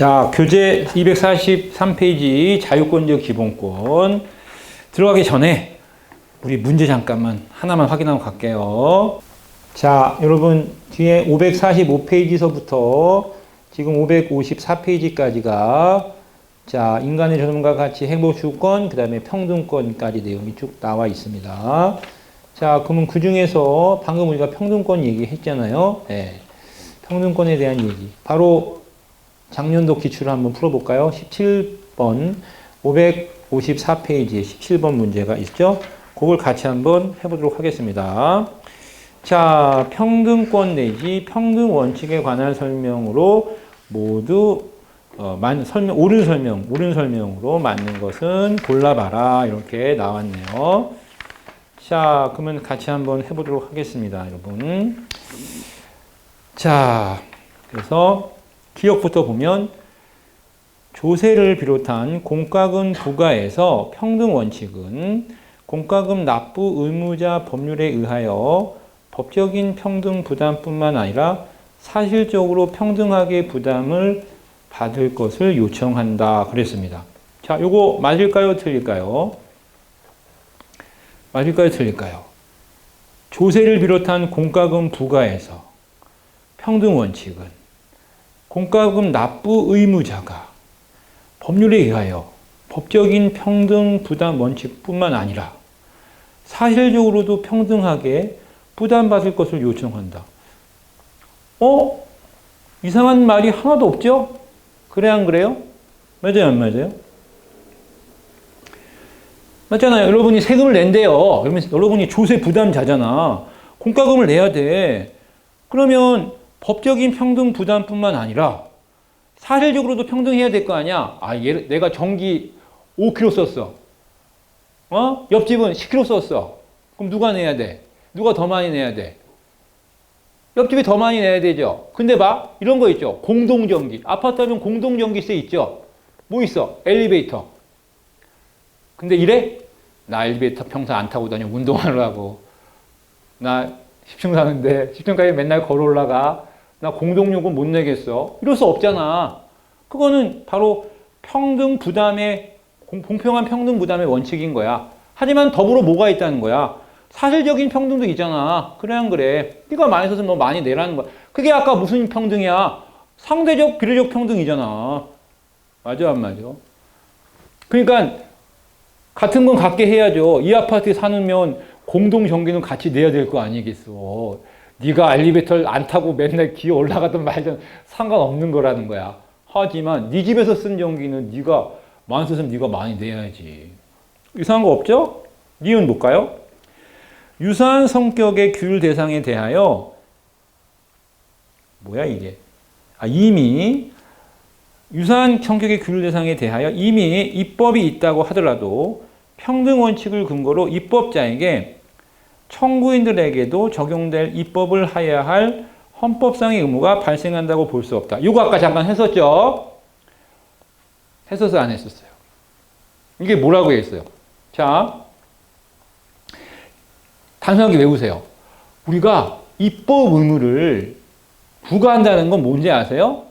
자, 교재 243페이지 자유권적 기본권 들어가기 전에 우리 문제 잠깐만 하나만 확인하고 갈게요. 자, 여러분 뒤에 545페이지서부터 지금 554페이지까지가 자, 인간의 존엄과 가치, 행복 주권, 그 다음에 평등권까지 내용이 쭉 나와 있습니다. 자, 그러면 그 중에서 방금 우리가 평등권 얘기했잖아요. 네. 평등권에 대한 얘기. 바로 작년도 기출을 한번 풀어볼까요? 17번, 554페이지에 17번 문제가 있죠? 그걸 같이 한번 해보도록 하겠습니다. 자, 평등권 내지 평등 원칙에 관한 설명으로 모두 옳은 설명으로 맞는 것은 골라봐라. 이렇게 나왔네요. 자, 그러면 같이 한번 해보도록 하겠습니다, 여러분. 자, 그래서 기억부터 보면 조세를 비롯한 공과금 부과에서 평등 원칙은 공과금 납부 의무자 법률에 의하여 법적인 평등 부담뿐만 아니라 사실적으로 평등하게 부담을 받을 것을 요청한다 그랬습니다. 자, 요거 맞을까요? 틀릴까요? 맞을까요? 틀릴까요? 조세를 비롯한 공과금 부과에서 평등 원칙은 공과금 납부 의무자가 법률에 의하여 법적인 평등 부담 원칙뿐만 아니라 사실적으로도 평등하게 부담받을 것을 요청한다. 이상한 말이 하나도 없죠? 그래 안 그래요? 맞아요 안 맞아요? 맞잖아요. 여러분이 세금을 낸대요. 그러면 여러분이 조세 부담자잖아. 공과금을 내야 돼. 그러면 법적인 평등 부담뿐만 아니라 사실적으로도 평등해야 될 거 아니야. 내가 전기 5kg 썼어. 옆집은 10kg 썼어. 그럼 누가 내야 돼? 누가 더 많이 내야 돼? 옆집이 더 많이 내야 되죠. 근데 이런 거 있죠. 공동전기. 아파트 하면 공동전기세 있죠. 뭐 있어? 엘리베이터. 근데 이래? 나 엘리베이터 평소 안 타고 다녀. 운동하려고. 나 10층 사는데 10층까지 맨날 걸어 올라가. 나 공동요금 못 내겠어. 이럴 수 없잖아. 그거는 바로 평등 부담의, 공평한 평등 부담의 원칙인 거야. 하지만 더불어 뭐가 있다는 거야? 사실적인 평등도 있잖아. 그래 안 그래? 네가 많이 써서 너 많이 내라는 거야. 그게 아까 무슨 평등이야? 상대적 비례적 평등이잖아. 맞아 안 맞아? 그러니까 같은 건 같게 해야죠. 이 아파트에 사면 공동 전기는 같이 내야 될 거 아니겠어. 네가 엘리베이터를 안 타고 맨날 기어 올라가든 말든 상관없는 거라는 거야. 하지만 네 집에서 쓴 전기는 네가 많이 썼으면 네가 많이 내야지. 이상한 거 없죠? 니은 볼까요? 유사한 성격의 규율 대상에 대하여 뭐야 이게? 이미 유사한 성격의 규율 대상에 대하여 이미 입법이 있다고 하더라도 평등 원칙을 근거로 입법자에게 청구인들에게도 적용될 입법을 하여야 할 헌법상의 의무가 발생한다고 볼 수 없다. 이거 아까 잠깐 했었죠? 했었어요? 안 했었어요? 이게 뭐라고 했어요? 자, 단순하게 외우세요. 우리가 입법 의무를 부과한다는 건 뭔지 아세요?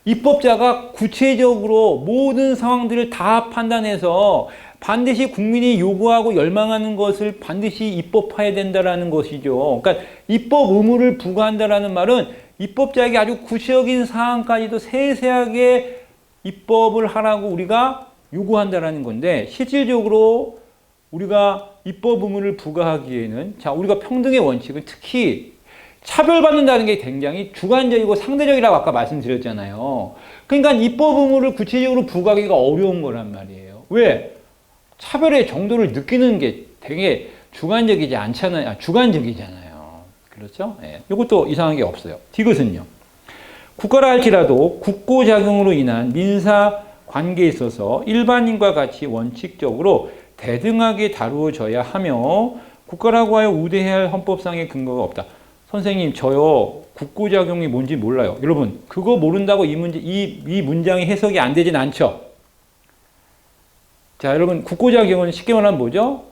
입법자가 구체적으로 모든 상황들을 다 판단해서 반드시 국민이 요구하고 열망하는 것을 반드시 입법화해야 된다는 것이죠. 그러니까 입법 의무를 부과한다는 말은 입법자에게 아주 구체적인 사항까지도 세세하게 입법을 하라고 우리가 요구한다는 건데, 실질적으로 우리가 입법 의무를 부과하기에는 우리가 평등의 원칙은 특히 차별받는다는 게 굉장히 주관적이고 상대적이라고 아까 말씀드렸잖아요. 그러니까 입법 의무를 구체적으로 부과하기가 어려운 거란 말이에요. 왜? 차별의 정도를 느끼는 게 되게 주관적이지 않잖아요. 주관적이잖아요. 그렇죠? 예. 이것도 이상한 게 없어요. 디귿은요. 국가라 할지라도 국고작용으로 인한 민사 관계에 있어서 일반인과 같이 원칙적으로 대등하게 다루어져야 하며 국가라고 하여 우대해야 할 헌법상의 근거가 없다. 선생님, 저요 국고작용이 뭔지 몰라요. 여러분, 그거 모른다고 이 문장이 해석이 안 되진 않죠? 자, 여러분, 국고작용은 쉽게 말하면 뭐죠?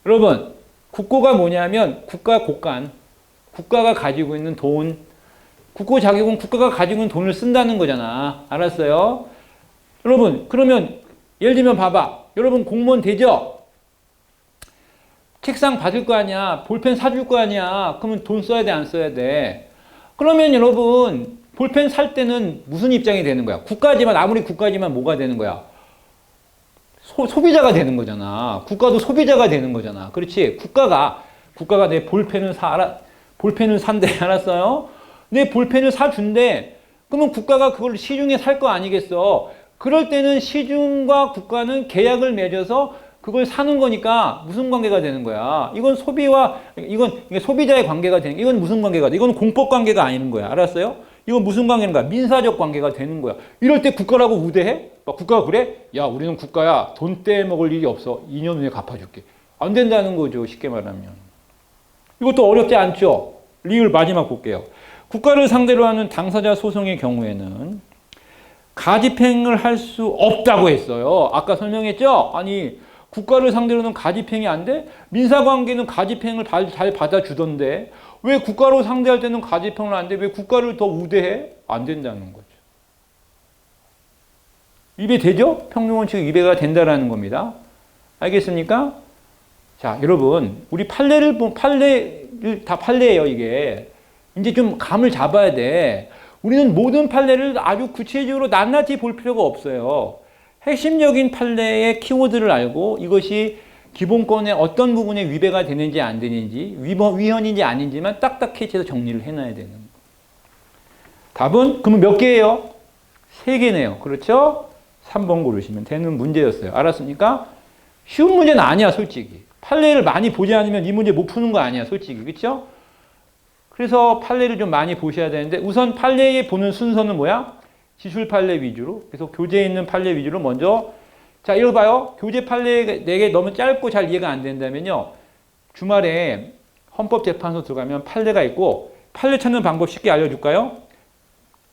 여러분, 국고가 뭐냐면 국가 곳간, 국가가 가지고 있는 돈, 국고 자격은 국가가 가지고 있는 돈을 쓴다는 거잖아. 알았어요? 여러분, 그러면 예를 들면 봐봐. 여러분 공무원 되죠? 책상 받을 거 아니야. 볼펜 사줄 거 아니야. 그러면 돈 써야 돼, 안 써야 돼? 그러면 여러분 볼펜 살 때는 무슨 입장이 되는 거야? 국가지만, 아무리 국가지만 뭐가 되는 거야? 소비자가 되는 거잖아. 국가도 소비자가 되는 거잖아. 그렇지? 국가가 내 볼펜을 볼펜을 산대. 알았어요? 내 볼펜을 사준대. 그러면 국가가 그걸 시중에 살 거 아니겠어? 그럴 때는 시중과 국가는 계약을 맺어서 그걸 사는 거니까 무슨 관계가 되는 거야? 이건 이건 소비자의 관계가 되는 거야. 이건 무슨 관계가 돼? 이건 공법 관계가 아닌 거야. 알았어요? 이건 무슨 관계인가? 민사적 관계가 되는 거야. 이럴 때 국가라고 우대해? 막 국가가 그래? 야, 우리는 국가야. 돈 떼먹을 일이 없어. 2년 후에 갚아줄게. 안 된다는 거죠. 쉽게 말하면. 이것도 어렵지 않죠? 리을 마지막 볼게요. 국가를 상대로 하는 당사자 소송의 경우에는 가집행을 할 수 없다고 했어요. 아까 설명했죠? 아니, 국가를 상대로는 가집행이 안 돼? 민사관계는 가집행을 잘 받아주던데 왜 국가로 상대할 때는 가집행을 안 돼? 왜 국가를 더 우대해? 안 된다는 거죠. 위배되죠? 평등원칙 위배가 된다라는 겁니다. 알겠습니까? 자, 여러분, 우리 판례를 다 판례예요, 이게. 이제 좀 감을 잡아야 돼. 우리는 모든 판례를 아주 구체적으로 낱낱이 볼 필요가 없어요. 핵심적인 판례의 키워드를 알고 이것이 기본권의 어떤 부분에 위배가 되는지 안 되는지, 위헌인지 아닌지만 딱딱 해서 정리를 해놔야 되는 거예요. 답은 그러면 몇 개예요? 3개네요. 그렇죠? 3번 고르시면 되는 문제였어요. 알았습니까? 쉬운 문제는 아니야, 솔직히. 판례를 많이 보지 않으면 이 문제 못 푸는 거 아니야, 솔직히. 그렇죠? 그래서 판례를 좀 많이 보셔야 되는데 우선 판례에 보는 순서는 뭐야? 지술 판례 위주로. 그래서 교재에 있는 판례 위주로 먼저. 자, 이거 봐요. 교재 판례 4개 너무 짧고 잘 이해가 안 된다면요. 주말에 헌법재판소 들어가면 판례가 있고 판례 찾는 방법 쉽게 알려줄까요?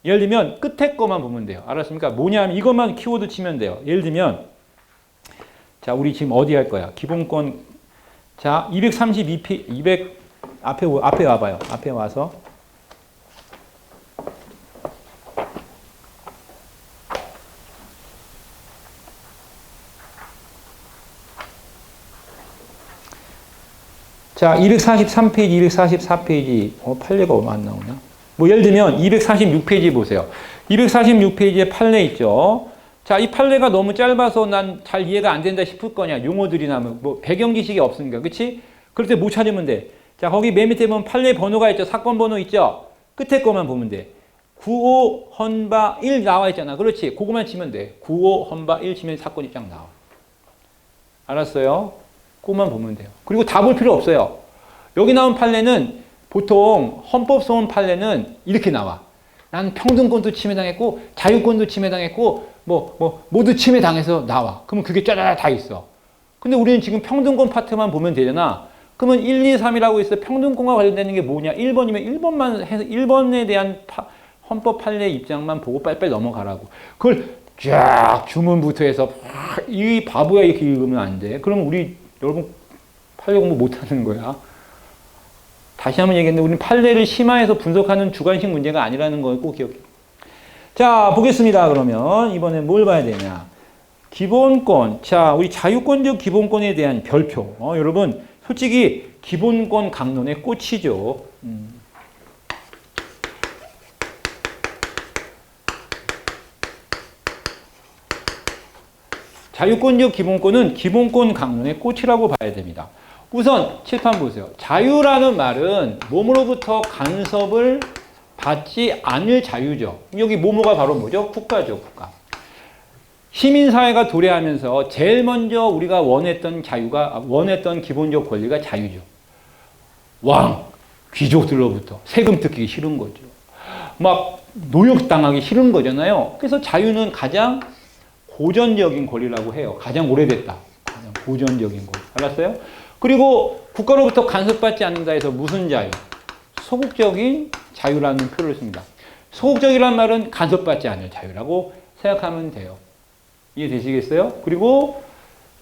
예를 들면 끝에 거만 보면 돼요. 알았습니까? 뭐냐면 이것만 키워드 치면 돼요. 예를 들면 자, 우리 지금 어디 할 거야? 기본권. 자, 232페이지, 앞에 와봐요. 앞에 와서. 자, 243페이지, 244페이지. 판례가 얼마 안 나오냐? 뭐, 예를 들면 246페이지 보세요. 246페이지에 판례 있죠? 자, 이 판례가 너무 짧아서 난 잘 이해가 안 된다 싶을 거냐? 용어들이나 뭐, 배경 지식이 없으니까. 그치? 그럴 때 못 찾으면 돼. 자, 거기 맨 밑에 보면 판례 번호가 있죠. 사건 번호 있죠. 끝에 거만 보면 돼. 95 헌바 1 나와 있잖아. 그렇지. 그거만 치면 돼. 95 헌바 1 치면 사건이 쫙 나와. 알았어요? 그거만 보면 돼요. 그리고 다 볼 필요 없어요. 여기 나온 판례는 보통 헌법소원 판례는 이렇게 나와. 나는 평등권도 침해당했고 자유권도 침해당했고 모두 침해당해서 나와. 그러면 그게 짜자자 다 있어. 근데 우리는 지금 평등권 파트만 보면 되잖아. 그러면 1, 2, 3이라고 있어. 평등권과 관련되는 게 뭐냐? 1번이면 1번만 해서 1번에 대한 헌법 판례 입장만 보고 빨리빨리 넘어가라고. 그걸 쫙 주문부터 해서 이 바보야 이렇게 읽으면 안 돼. 그럼 우리 여러분 판례 공부 못하는 거야. 다시 한번 얘기했는데 우리는 판례를 심화해서 분석하는 주관식 문제가 아니라는 걸 꼭 기억해. 자, 보겠습니다. 그러면 이번에 뭘 봐야 되냐? 기본권. 자, 우리 자유권적 기본권에 대한 별표. 여러분 솔직히 기본권 강론의 꽃이죠. 자유권적 기본권은 기본권 강론의 꽃이라고 봐야 됩니다. 우선 칠판 보세요. 자유라는 말은 몸으로부터 간섭을 받지 않을 자유죠. 여기 뭐뭐가 바로 뭐죠? 국가죠, 국가. 시민사회가 도래하면서 제일 먼저 우리가 원했던 기본적 권리가 자유죠. 왕, 귀족들로부터 세금 뜯기 싫은 거죠. 막 노역당하기 싫은 거잖아요. 그래서 자유는 가장 고전적인 권리라고 해요. 가장 오래됐다. 가장 고전적인 권리. 알았어요? 그리고 국가로부터 간섭받지 않는다 해서 무슨 자유? 소극적인 자유라는 표를 씁니다. 소극적이란 말은 간섭받지 않을 자유라고 생각하면 돼요. 이해되시겠어요? 그리고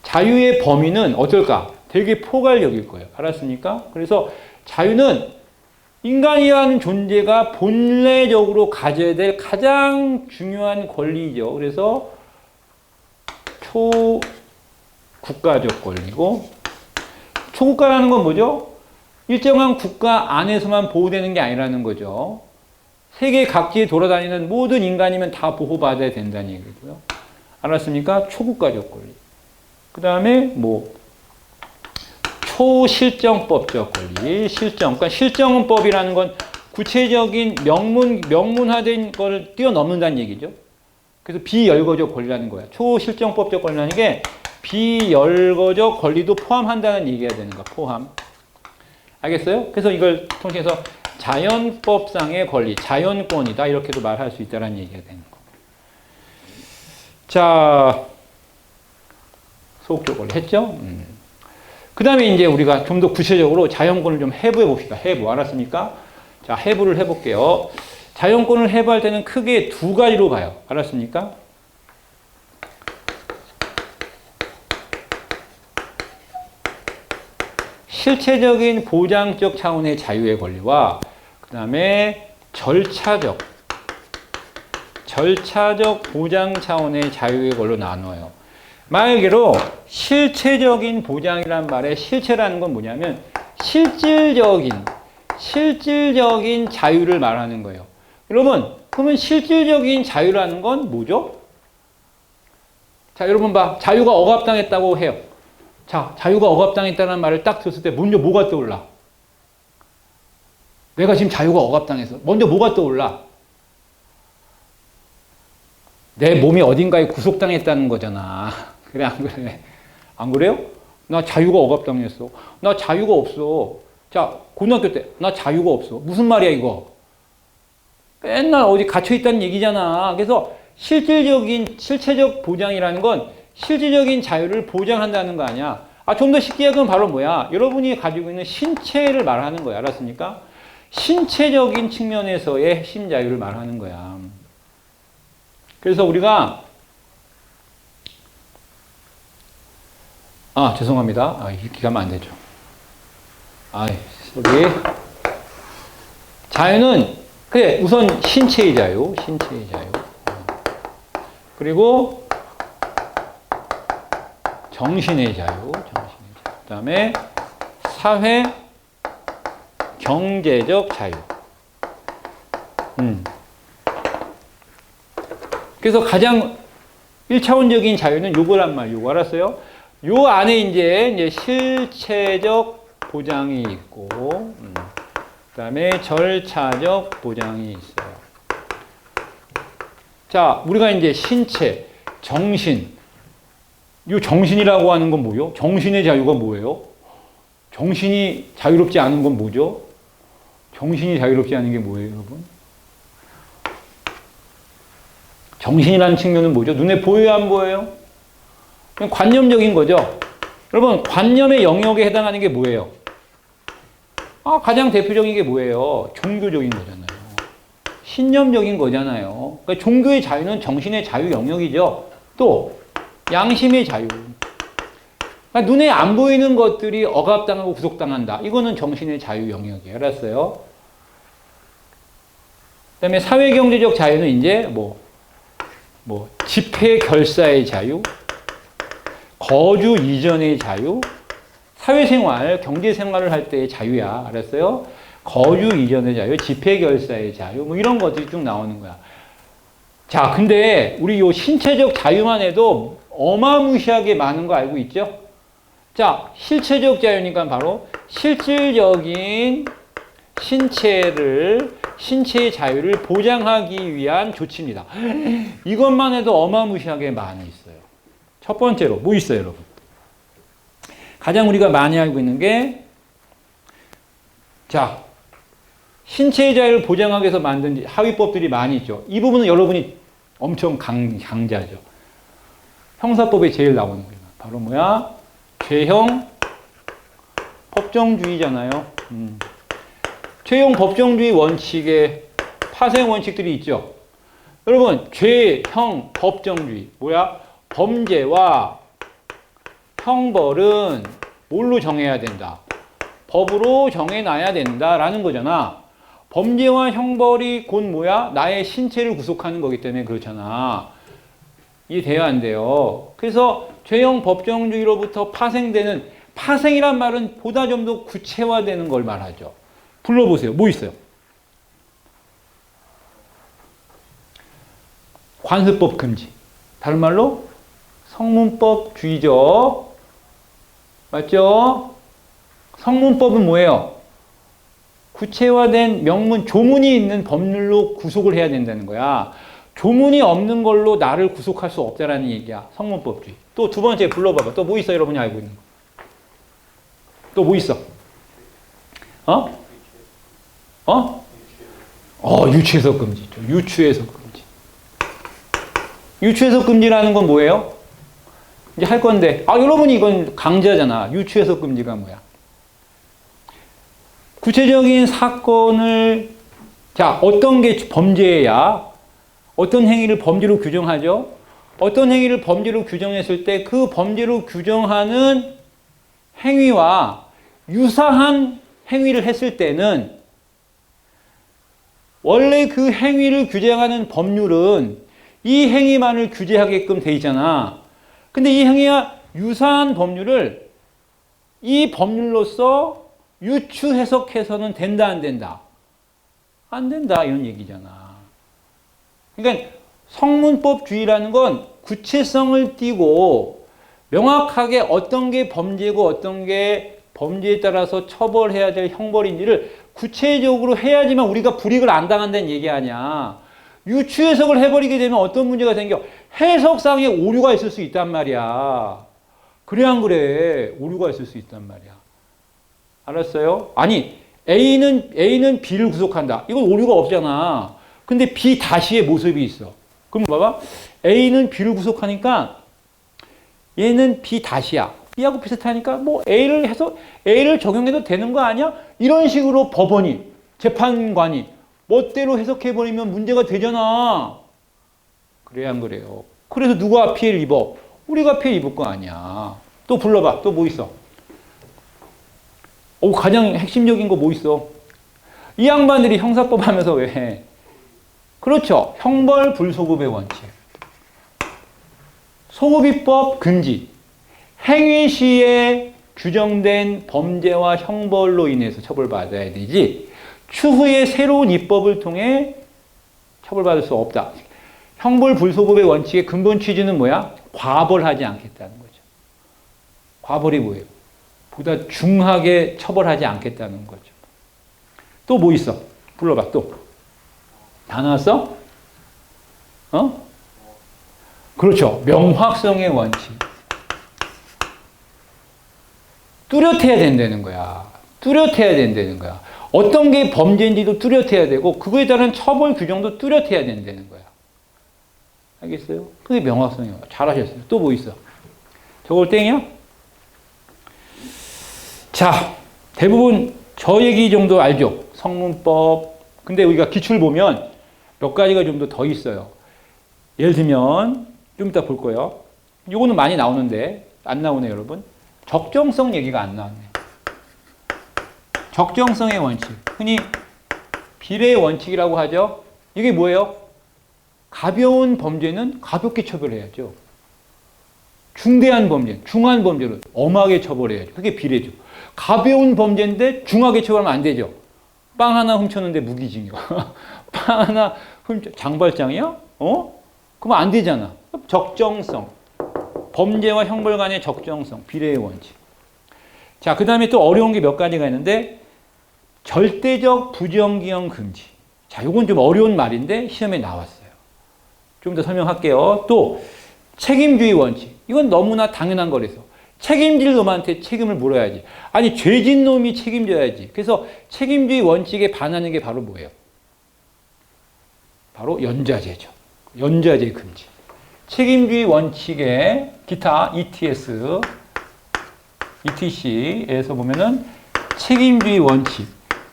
자유의 범위는 어떨까? 되게 포괄적일 거예요. 알았습니까? 그래서 자유는 인간이라는 존재가 본래적으로 가져야 될 가장 중요한 권리죠. 그래서 초국가적 권리고, 초국가라는 건 뭐죠? 일정한 국가 안에서만 보호되는 게 아니라는 거죠. 세계 각지에 돌아다니는 모든 인간이면 다 보호받아야 된다는 얘기고요. 알았습니까? 초국가적 권리. 그 다음에 뭐 초실정법적 권리. 그러니까 실정법이라는 건 구체적인 명문화된 걸 뛰어넘는다는 얘기죠. 그래서 비열거적 권리라는 거야. 초실정법적 권리라는 게 비열거적 권리도 포함한다는 얘기가 되는 거야. 포함. 알겠어요? 그래서 이걸 통해서 자연법상의 권리, 자연권이다 이렇게도 말할 수 있다는 얘기가 되는 거. 자, 소극적 권리 했죠? 그 다음에 이제 우리가 좀 더 구체적으로 자연권을 좀 해부해 봅시다. 해부. 알았습니까? 자, 해부를 해볼게요. 자연권을 해부할 때는 크게 두 가지로 봐요. 알았습니까? 실체적인 보장적 차원의 자유의 권리와 그 다음에 절차적 보장 차원의 자유의 권리로 나눠요. 말 그대로 실체적인 보장이란 말의 실체라는 건 뭐냐면 실질적인 자유를 말하는 거예요. 여러분, 그러면 실질적인 자유라는 건 뭐죠? 자, 여러분 봐. 자유가 억압당했다고 해요. 자, 자유가 억압당했다는 말을 딱 들었을 때 먼저 뭐가 떠올라? 내가 지금 자유가 억압당해서 먼저 뭐가 떠올라? 내 몸이 어딘가에 구속당했다는 거잖아. 그래, 안 그래? 안 그래요? 나 자유가 억압당했어. 나 자유가 없어. 자, 고등학교 때 나 자유가 없어. 무슨 말이야 이거? 맨날 어디 갇혀있다는 얘기잖아. 그래서 실체적 보장이라는 건 실질적인 자유를 보장한다는 거 아니야. 좀 더 쉽게 얘기하면 바로 뭐야? 여러분이 가지고 있는 신체를 말하는 거야. 알았습니까? 신체적인 측면에서의 핵심 자유를 말하는 거야. 그래서 우리가 죄송합니다. 이렇게 가면 안 되죠. 소리. 자유는 그래, 우선 신체의 자유. 그리고 정신의 자유. 그 다음에 사회, 경제적 자유. 그래서 가장 1차원적인 자유는 요거란 말이에요. 요거 알았어요? 요 안에 이제 실체적 보장이 있고, 그 다음에 절차적 보장이 있어요. 자, 우리가 이제 신체, 정신, 이 정신이라고 하는 건 뭐요? 정신의 자유가 뭐예요? 정신이 자유롭지 않은 건 뭐죠? 정신이 자유롭지 않은 게 뭐예요, 여러분? 정신이라는 측면은 뭐죠? 눈에 보여요, 안 보여요? 그냥 관념적인 거죠. 여러분, 관념의 영역에 해당하는 게 뭐예요? 가장 대표적인 게 뭐예요? 종교적인 거잖아요. 신념적인 거잖아요. 그러니까 종교의 자유는 정신의 자유 영역이죠. 또 양심의 자유. 그러니까 눈에 안 보이는 것들이 억압당하고 구속당한다. 이거는 정신의 자유 영역이에요. 알았어요? 그 다음에 사회경제적 자유는 이제 집회 결사의 자유, 거주 이전의 자유, 사회생활, 경제생활을 할 때의 자유야. 알았어요? 거주 이전의 자유, 집회 결사의 자유, 이런 것들이 쭉 나오는 거야. 자, 근데 우리 요 신체적 자유만 해도 어마무시하게 많은 거 알고 있죠? 자, 실체적 자유니까 바로 실질적인 신체의 자유를 보장하기 위한 조치입니다. 이것만 해도 어마무시하게 많이 있어요. 첫 번째로 뭐 있어요, 여러분? 가장 우리가 많이 알고 있는 게, 자, 신체의 자유를 보장하기 위해서 만든 하위법들이 많이 있죠. 이 부분은 여러분이 엄청 강자죠. 형사법에 제일 나오는 거예요. 바로 뭐야? 죄형 법정주의잖아요. 죄형 법정주의 원칙에 파생 원칙들이 있죠. 여러분, 죄형 법정주의 뭐야? 범죄와 형벌은 뭘로 정해야 된다? 법으로 정해놔야 된다라는 거잖아. 범죄와 형벌이 곧 뭐야? 나의 신체를 구속하는 거기 때문에 그렇잖아. 이해돼요, 안 돼요? 그래서 죄형 법정주의로부터 파생되는, 파생이란 말은 보다 좀 더 구체화되는 걸 말하죠. 불러보세요. 뭐 있어요? 관습법 금지. 다른 말로 성문법주의죠. 맞죠? 성문법은 뭐예요? 구체화된 명문, 조문이 있는 법률로 구속을 해야 된다는 거야. 조문이 없는 걸로 나를 구속할 수 없다라는 얘기야. 성문법주의. 또 두 번째 불러봐봐. 또 뭐 있어? 여러분이 알고 있는 거. 또 뭐 있어? 유추해석 금지죠. 유추해석 금지. 유추해석 금지라는 건 뭐예요? 이제 할 건데, 여러분이 이건 강제하잖아. 유추해석 금지가 뭐야? 구체적인 사건을, 자, 어떤 게 범죄야? 어떤 행위를 범죄로 규정하죠? 어떤 행위를 범죄로 규정했을 때 그 범죄로 규정하는 행위와 유사한 행위를 했을 때는 원래 그 행위를 규정하는 법률은 이 행위만을 규제하게끔 돼 있잖아. 근데 이 행위와 유사한 법률을 이 법률로서 유추 해석해서는 된다, 안 된다? 안 된다, 이런 얘기잖아. 그러니까 성문법주의라는 건 구체성을 띠고 명확하게 어떤 게 범죄고 어떤 게 범죄에 따라서 처벌해야 될 형벌인지를 구체적으로 해야지만 우리가 불이익을 안 당한다는 얘기 아니야. 유추 해석을 해버리게 되면 어떤 문제가 생겨? 해석상의 오류가 있을 수 있단 말이야. 그래 안 그래? 오류가 있을 수 있단 말이야. 알았어요? 아니, A는 B를 구속한다. 이건 오류가 없잖아. 근데 B 다시의 모습이 있어. 그럼 봐봐. A는 B를 구속하니까 얘는 B 다시야. B하고 비슷하니까 뭐 A를 적용해도 되는 거 아니야? 이런 식으로 법원이, 재판관이 멋대로 해석해버리면 문제가 되잖아. 그래야 안 그래요? 그래서 누가 피해를 입어? 우리가 피해 입을 거 아니야. 또 불러봐. 또 뭐 있어? 가장 핵심적인 거 뭐 있어? 이 양반들이 형사법 하면서 왜 해? 그렇죠. 형벌 불소급의 원칙. 소급입법 금지. 행위 시에 규정된 범죄와 형벌로 인해서 처벌받아야 되지 추후에 새로운 입법을 통해 처벌받을 수 없다. 형벌 불소급의 원칙의 근본 취지는 뭐야? 과벌하지 않겠다는 거죠. 과벌이 뭐예요? 보다 중하게 처벌하지 않겠다는 거죠. 또 뭐 있어? 불러봐, 또. 다 나왔어? 그렇죠. 명확성의 원칙. 뚜렷해야 된다는 거야. 뚜렷해야 된다는 거야. 어떤 게 범죄인지도 뚜렷해야 되고 그거에 따른 처벌 규정도 뚜렷해야 된다는 거야. 알겠어요? 그게 명확성이에요. 잘하셨어요. 또 뭐 있어? 저걸 땡이야? 자, 대부분 저 얘기 정도 알죠? 성문법. 근데 우리가 기출 보면 몇 가지가 좀 더 있어요. 예를 들면 좀 이따 볼 거예요. 이거는 많이 나오는데 안 나오네, 여러분. 적정성 얘기가 안 나왔네. 적정성의 원칙. 흔히 비례의 원칙이라고 하죠. 이게 뭐예요? 가벼운 범죄는 가볍게 처벌해야죠. 중대한 범죄, 중한 범죄는 엄하게 처벌해야죠. 그게 비례죠. 가벼운 범죄인데 중하게 처벌하면 안 되죠. 빵 하나 훔쳤는데 무기징역. 빵 하나 장발장이야? 그러면 안 되잖아. 적정성. 범죄와 형벌 간의 적정성, 비례의 원칙. 자, 그 다음에 또 어려운 게 몇 가지가 있는데 절대적 부정기형 금지. 자, 이건 좀 어려운 말인데 시험에 나왔어요. 좀 더 설명할게요. 또 책임주의 원칙. 이건 너무나 당연한 거라서 책임질 놈한테 책임을 물어야지. 아니, 죄진 놈이 책임져야지. 그래서 책임주의 원칙에 반하는 게 바로 뭐예요? 바로 연좌제죠. 연좌제 금지. 책임주의 원칙에 기타 ETS, ETC에서 보면은 책임주의 원칙,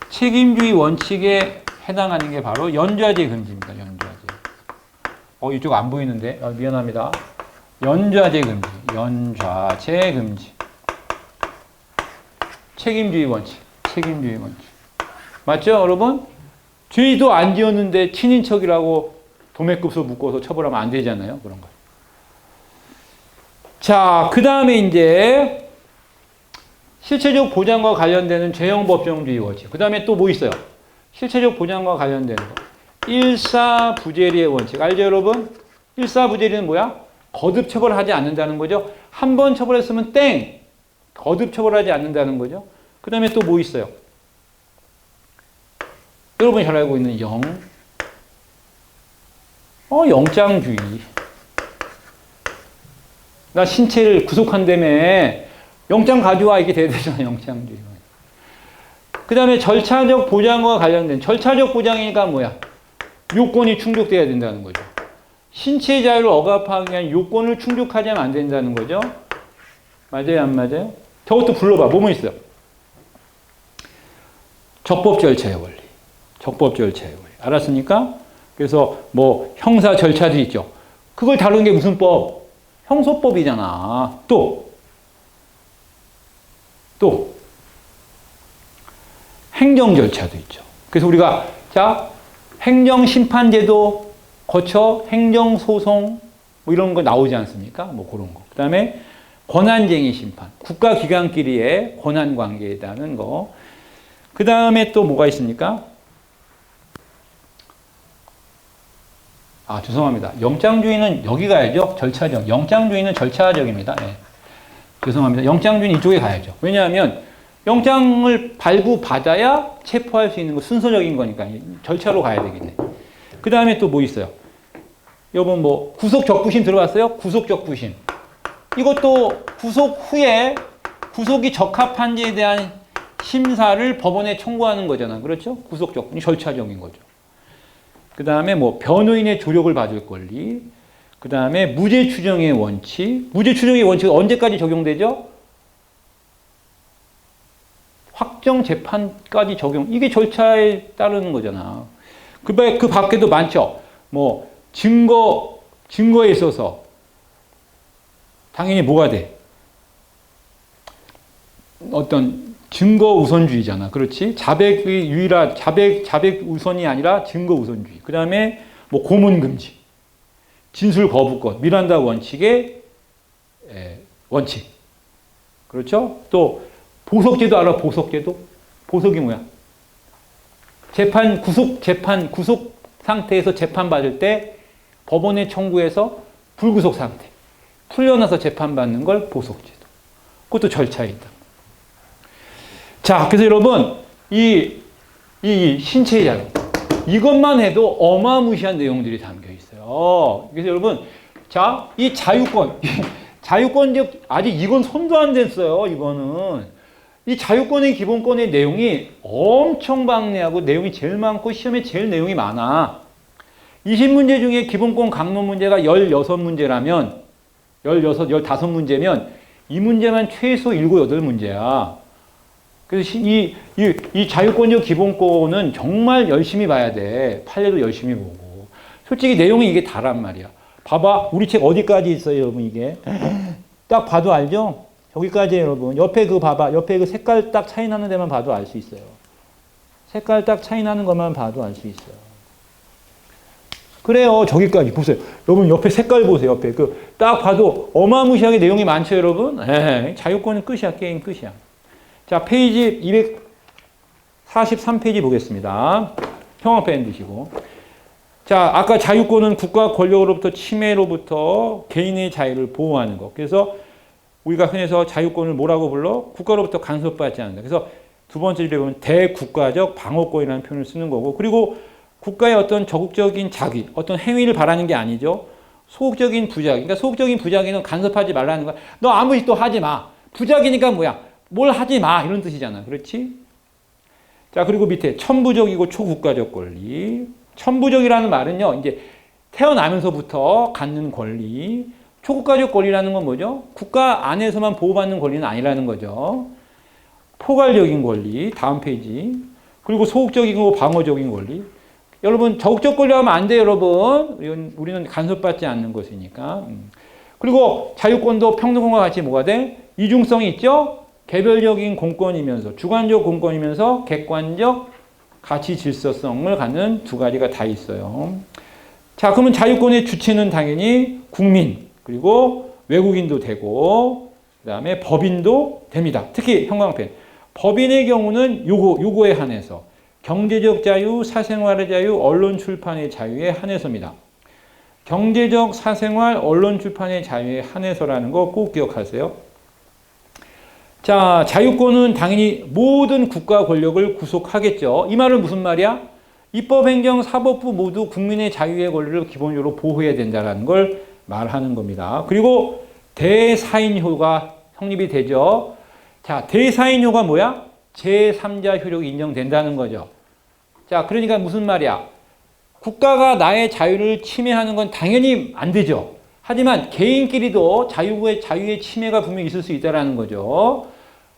책임주의 원칙에 해당하는 게 바로 연좌제 금지입니다. 연좌제. 이쪽 안 보이는데 미안합니다. 연좌제 금지, 연좌제 금지. 책임주의 원칙, 책임주의 원칙. 맞죠, 여러분? 죄도 안 지었는데 친인척이라고 도매급소 묶어서 처벌하면 안 되잖아요. 그런 거. 자, 그 다음에 이제 실체적 보장과 관련되는 죄형 법정주의 원칙. 그 다음에 또 뭐 있어요? 실체적 보장과 관련되는 거. 일사부재리의 원칙. 알죠, 여러분? 일사부재리는 뭐야? 거듭 처벌하지 않는다는 거죠. 한 번 처벌했으면 땡! 거듭 처벌하지 않는다는 거죠. 그 다음에 또 뭐 있어요? 여러분이 잘 알고 있는 영장주의. 나 신체를 구속한다며 영장 가져와 이게 돼야 되잖아, 영장주의. 그 다음에 절차적 보장과 관련된 절차적 보장이니까 뭐야? 요건이 충족돼야 된다는 거죠. 신체의 자유를 억압하기 위한 요건을 충족하지 않으면 안 된다는 거죠. 맞아요, 안 맞아요? 저것도 불러봐. 뭐뭐 있어요? 적법 절차의 원리. 적법 절차의 원리. 알았습니까? 그래서 뭐 형사 절차도 있죠. 그걸 다루는 게 무슨 법? 형소법이잖아. 또 행정 절차도 있죠. 그래서 우리가 자 행정심판제도 거쳐 행정소송 뭐 이런 거 나오지 않습니까? 뭐 그런 거. 그 다음에 권한쟁의 심판. 국가기관끼리의 권한관계에 대한 거. 그 다음에 또 뭐가 있습니까? 아, 죄송합니다. 영장주의는 여기 가야죠. 절차적. 영장주의는 절차적입니다. 네. 죄송합니다. 영장주의는 이쪽에 가야죠. 왜냐하면 영장을 발부받아야 체포할 수 있는 거 순서적인 거니까 절차로 가야 되겠네. 그 다음에 또 뭐 있어요? 여러분 뭐 구속적부심 들어봤어요? 구속적부심. 이것도 구속 후에 구속이 적합한지에 대한 심사를 법원에 청구하는 거잖아. 그렇죠? 구속적부심 절차적인 거죠. 그 다음에 뭐 변호인의 조력을 받을 권리. 그 다음에 무죄 추정의 원칙. 무죄 추정의 원칙은 언제까지 적용되죠? 확정 재판까지 적용. 이게 절차에 따르는 거잖아. 그 밖에도 많죠. 뭐 증거에 있어서 당연히 뭐가 돼? 어떤 증거 우선주의잖아. 그렇지? 자백 우선이 아니라 증거 우선주의. 그 다음에 뭐 고문 금지, 진술 거부권, 미란다 원칙의 원칙. 그렇죠? 또 보석제도 알아? 보석제도? 보석이 뭐야? 구속 상태에서 재판받을 때 법원에 청구해서 불구속 상태. 풀려나서 재판받는 걸 보석제도. 그것도 절차에 있다. 자, 그래서 여러분, 이 신체의 자유. 이것만 해도 어마무시한 내용들이 담겨 있어요. 그래서 여러분, 자, 이 자유권적, 아직 이건 손도 안 댔어요, 이거는. 이 자유권의 기본권의 내용이 엄청 방대하고 내용이 제일 많고 시험에 제일 내용이 많아. 20문제 중에 기본권 강론 문제가 16문제라면 15문제면 이 문제만 최소 7, 8문제야. 그래서 이 자유권적 기본권은 정말 열심히 봐야 돼. 판례도 열심히 보고. 솔직히 내용이 이게 다란 말이야. 봐봐. 우리 책 어디까지 있어요, 여러분, 이게? 딱 봐도 알죠? 여기까지 여러분. 옆에 봐봐. 옆에 그 색깔 딱 차이 나는 데만 봐도 알 수 있어요. 색깔 딱 차이 나는 것만 봐도 알 수 있어요. 그래요. 저기까지 보세요. 여러분 옆에 색깔 보세요. 옆에 딱 봐도 어마무시하게 내용이 많죠, 여러분. 자유권은 끝이야. 게임 끝이야. 자, 페이지 243페이지 보겠습니다. 형광펜 드시고. 자, 아까 자유권은 국가 권력으로부터 침해로부터 개인의 자유를 보호하는 것. 그래서 우리가 흔해서 자유권을 뭐라고 불러? 국가로부터 간섭받지 않는다. 그래서 두 번째 줄에 보면 대국가적 방어권이라는 표현을 쓰는 거고, 그리고 국가의 어떤 적극적인 자기, 어떤 행위를 바라는 게 아니죠. 소극적인 부작위. 그러니까 소극적인 부작위는 간섭하지 말라는 거야. 너 아무 짓도 하지 마. 부작위니까 뭐야? 뭘 하지 마. 이런 뜻이잖아. 그렇지? 자, 그리고 밑에 천부적이고 초국가적 권리. 천부적이라는 말은요, 이제 태어나면서부터 갖는 권리. 초국가적 권리라는 건 뭐죠? 국가 안에서만 보호받는 권리는 아니라는 거죠. 포괄적인 권리, 다음 페이지. 그리고 소극적이고 방어적인 권리. 여러분, 적극적 권리하면 안 돼요, 여러분. 우리는 간섭받지 않는 것이니까. 그리고 자유권도 평등권과 같이 뭐가 돼? 이중성이 있죠? 개별적인 공권이면서, 주관적 공권이면서 객관적 가치 질서성을 갖는 두 가지가 다 있어요. 자, 그러면 자유권의 주체는 당연히 국민, 그리고 외국인도 되고, 그 다음에 법인도 됩니다. 특히 형광펜. 법인의 경우는 요거에 한해서 경제적 자유, 사생활의 자유, 언론 출판의 자유에 한해서입니다. 경제적, 사생활, 언론 출판의 자유에 한해서라는 거 꼭 기억하세요. 자, 자유권은 당연히 모든 국가 권력을 구속하겠죠. 이 말은 무슨 말이야? 입법, 행정, 사법부 모두 국민의 자유의 권리를 기본적으로 보호해야 된다는 걸 말하는 겁니다. 그리고 대사인효가 성립이 되죠. 자, 대사인효가 뭐야? 제3자 효력이 인정된다는 거죠. 자, 그러니까 무슨 말이야? 국가가 나의 자유를 침해하는 건 당연히 안 되죠. 하지만 개인끼리도 자유의 침해가 분명히 있을 수 있다는 거죠.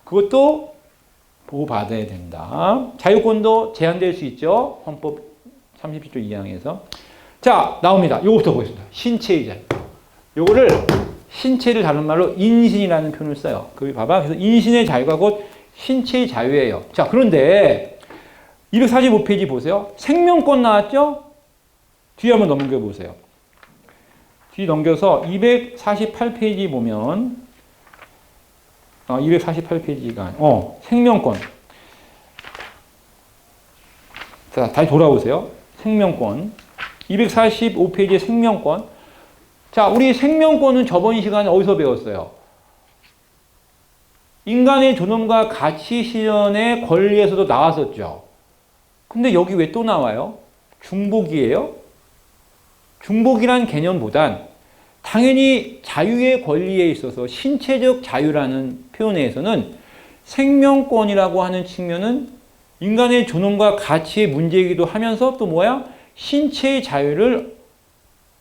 그것도 보호받아야 된다. 자유권도 제한될 수 있죠. 헌법 37조 2항에서. 자, 나옵니다. 요거부터 보겠습니다. 신체의 자유. 요거를 신체를 다른 말로 인신이라는 표현을 써요. 그 봐봐. 그래서 인신의 자유가 곧 신체의 자유예요. 자, 그런데 245페이지 보세요. 생명권 나왔죠? 뒤에 한번 넘겨 보세요. 뒤 넘겨서 248페이지 보면 248페이지가 생명권. 자, 다시 돌아오세요. 생명권. 245페이지의 생명권. 자, 우리 생명권은 저번 시간에 어디서 배웠어요? 인간의 존엄과 가치 실현의 권리에서도 나왔었죠. 근데 여기 왜 또 나와요? 중복이에요? 중복이란 개념보단 당연히 자유의 권리에 있어서 신체적 자유라는 표현에서는 생명권이라고 하는 측면은 인간의 존엄과 가치의 문제이기도 하면서 또 뭐야? 신체의 자유를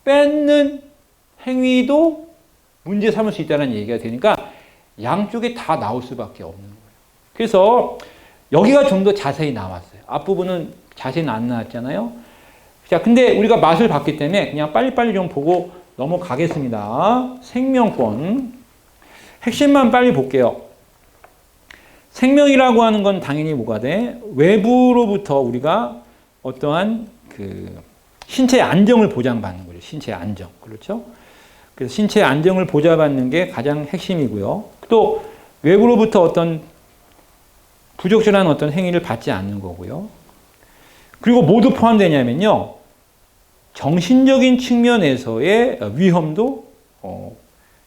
뺏는 행위도 문제 삼을 수 있다는 얘기가 되니까 양쪽에 다 나올 수밖에 없는 거예요. 그래서 여기가 좀 더 자세히 나왔어요. 앞부분은 자세히는 안 나왔잖아요. 자, 근데 우리가 맛을 봤기 때문에 그냥 빨리빨리 좀 보고 넘어가겠습니다. 생명권. 핵심만 빨리 볼게요. 생명이라고 하는 건 당연히 뭐가 돼? 외부로부터 우리가 어떠한 신체의 안정을 보장받는 거죠. 신체의 안정. 그렇죠? 그래서 신체의 안정을 보장받는 게 가장 핵심이고요. 또 외부로부터 어떤 부적절한 어떤 행위를 받지 않는 거고요. 그리고 모두 포함되냐면요. 정신적인 측면에서의 위험도